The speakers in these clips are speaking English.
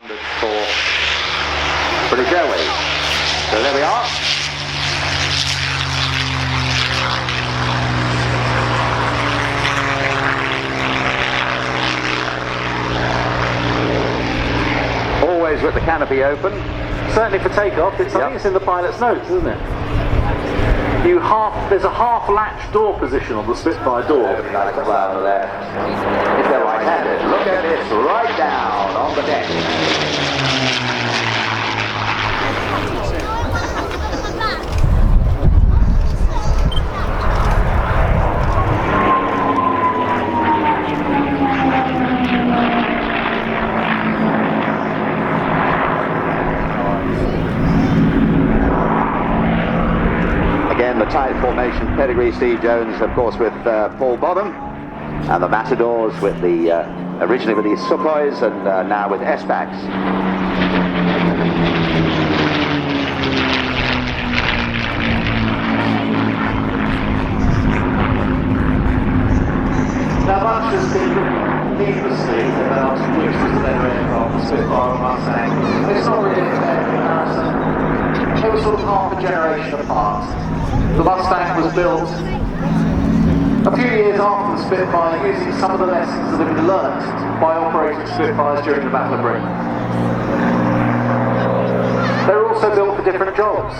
For British Airways. So there we are. Always with the canopy open. Certainly for takeoff, I think it's in the pilot's notes, isn't it? There's a half latch door position on the Spitfire door. Like a cloud on the left. If they're right-handed, look at this, right down on the deck. The tight formation pedigree, Steve Jones, of course, with Paul Bottom, and the Matadors with the originally with the Sukhois and now with S-backs. Now much has been written needlessly about which was the better aircraft, the Spitfire or Mustang. It's not really a fair comparison. They were sort of half a generation apart. The Mustang was built a few years after the Spitfire, using some of the lessons that had been learnt by operating Spitfires during the Battle of Britain. They were also built for different jobs.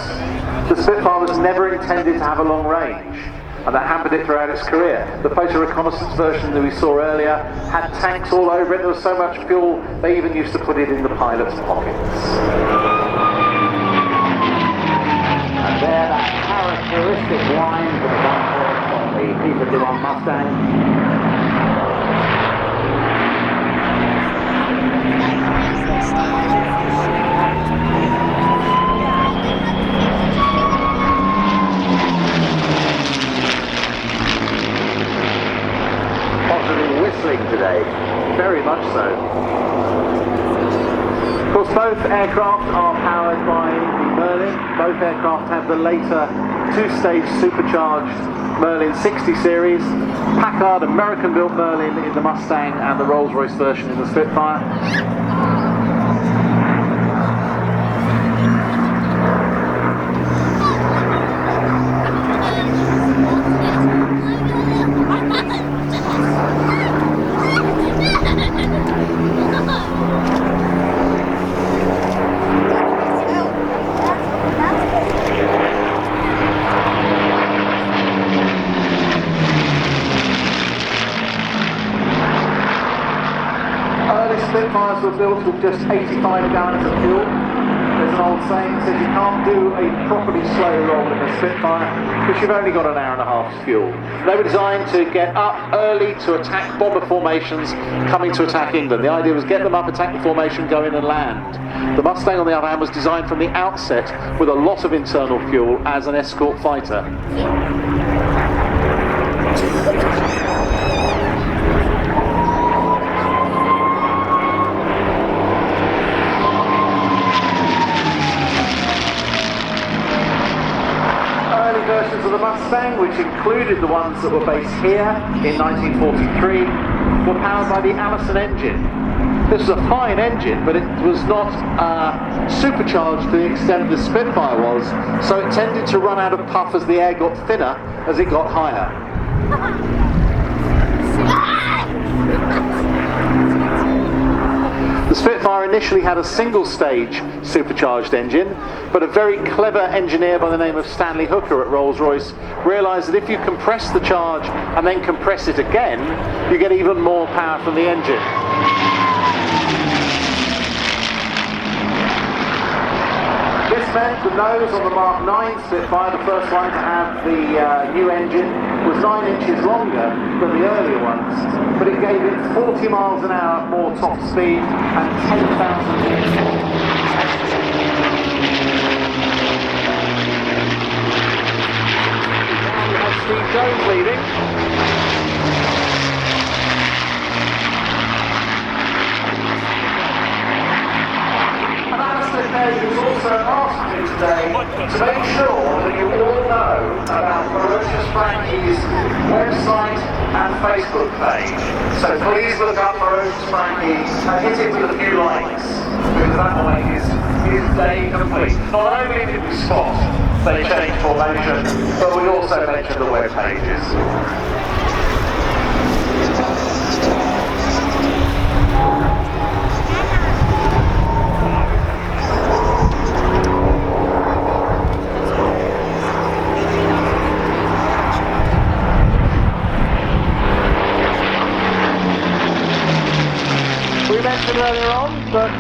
The Spitfire was never intended to have a long range, and that hampered it throughout its career. The photo reconnaissance version that we saw earlier had tanks all over it. There was so much fuel, they even used to put it in the pilot's pockets. There, that characteristic whine for the Dunsfold on the P-51 Mustang. Positive whistling today. Very much so. Of course, both aircraft are powered by the Merlin. Both aircraft have the later two-stage supercharged Merlin 60 series. Packard American-built Merlin in the Mustang and the Rolls-Royce version in the Spitfire. Spitfires were built with just 85 gallons of fuel. There's an old saying that says you can't do a properly slow roll in a Spitfire because you've only got an hour and a half's fuel. They were designed to get up early to attack bomber formations coming to attack England. The idea was get them up, attack the formation, go in and land. The Mustang, on the other hand, was designed from the outset with a lot of internal fuel as an escort fighter. Versions of the Mustang, which included the ones that were based here in 1943, were powered by the Allison engine. This was a fine engine, but it was not supercharged to the extent the Spitfire was, so it tended to run out of puff as the air got thinner as it got higher. The Spitfire initially had a single-stage supercharged engine, but a very clever engineer by the name of Stanley Hooker at Rolls-Royce realised that if you compress the charge and then compress it again, you get even more power from the engine. This meant the nose on the Mark 9 Spitfire, the first one to have the new engine, was 9 inches longer than the earlier ones, but it gave it 40 miles an hour more top speed and 10,000 horsepower. Now we have Steve Jones leading. Ed has also asked me today to make sure that you all know about Ferocious Frankie's website and Facebook page. So please look up Ferocious Frankie and hit it with a few likes, because that will make his day complete. Not only did we spot they changed formation, but we also mentioned the web pages. We mentioned earlier on that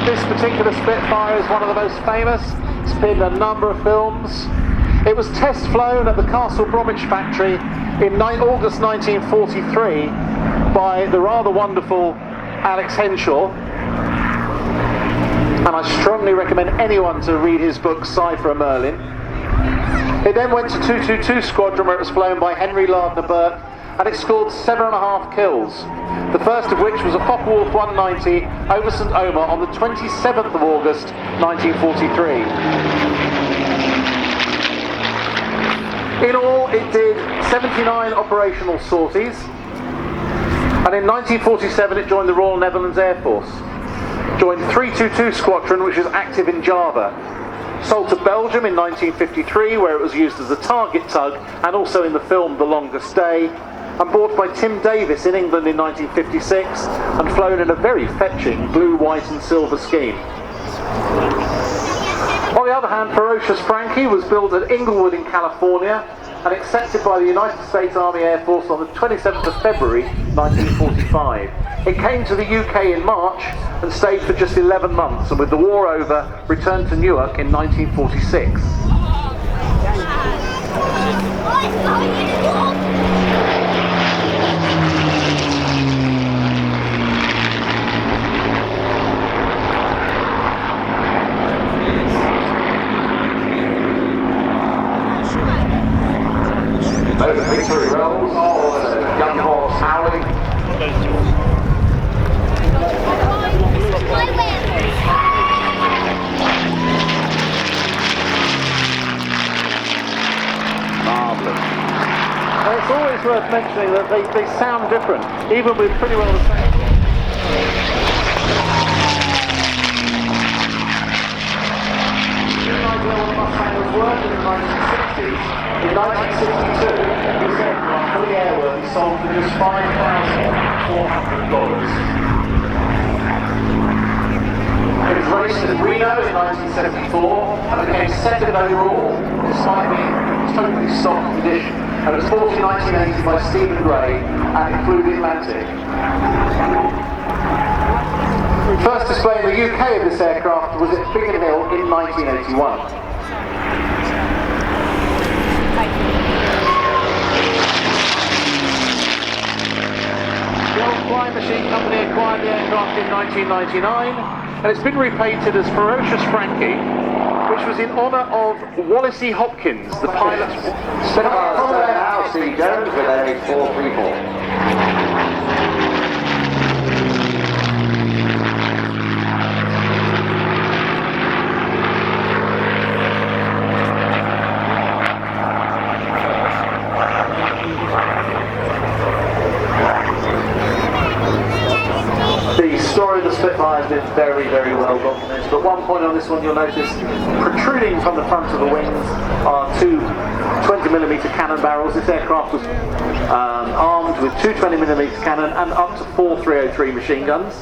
this particular Spitfire is one of the most famous. It's been in a number of films. It was test flown at the Castle Bromwich factory in August 1943 by the rather wonderful Alex Henshaw. And I strongly recommend anyone to read his book Cypher Merlin. It then went to 222 Squadron, where it was flown by Henry Lardner Burke, and it scored 7.5 kills. The first of which was a Focke-Wulf 190 over St Omer on the 27th of August 1943. In all, it did 79 operational sorties, and in 1947 it joined the Royal Netherlands Air Force. Joined 322 Squadron, which is active in Java. Sold to Belgium in 1953, where it was used as a target tug and also in the film The Longest Day, and bought by Tim Davis in England in 1956 and flown in a very fetching blue, white and silver scheme. On the other hand, Ferocious Frankie was built at Inglewood in California and accepted by the United States Army Air Force on the 27th of February 1945. It came to the UK in March and stayed for just 11 months, and with the war over, returned to Newark in 1946. Over Victory Rolls, young horse howling. Marvellous. It's always worth mentioning that they sound different, even with pretty well the same. The idea what Mustang was worth in the 1960s. In 1962, this aircraft, fully airworthy, sold for just $5,400. It was raced in Reno in 1974 and became second overall, despite being totally stock condition. And it was bought in 1980 by Stephen Gray and it flew the Atlantic. First display in the UK of this aircraft was at Biggin Hill in 1981. The old Flying Machine Company acquired the aircraft in 1999, and it's been repainted as Ferocious Frankie, which was in honour of Wallace E. Hopkins, the pilot. Spitfire from there now, Steve Jones with a 434. The story of the Spitfire has been very, very well documented, but one point on this one you'll notice, protruding from the front of the wings are two 20mm cannon barrels. This aircraft was armed with two 20mm cannon and up to 4 303 machine guns.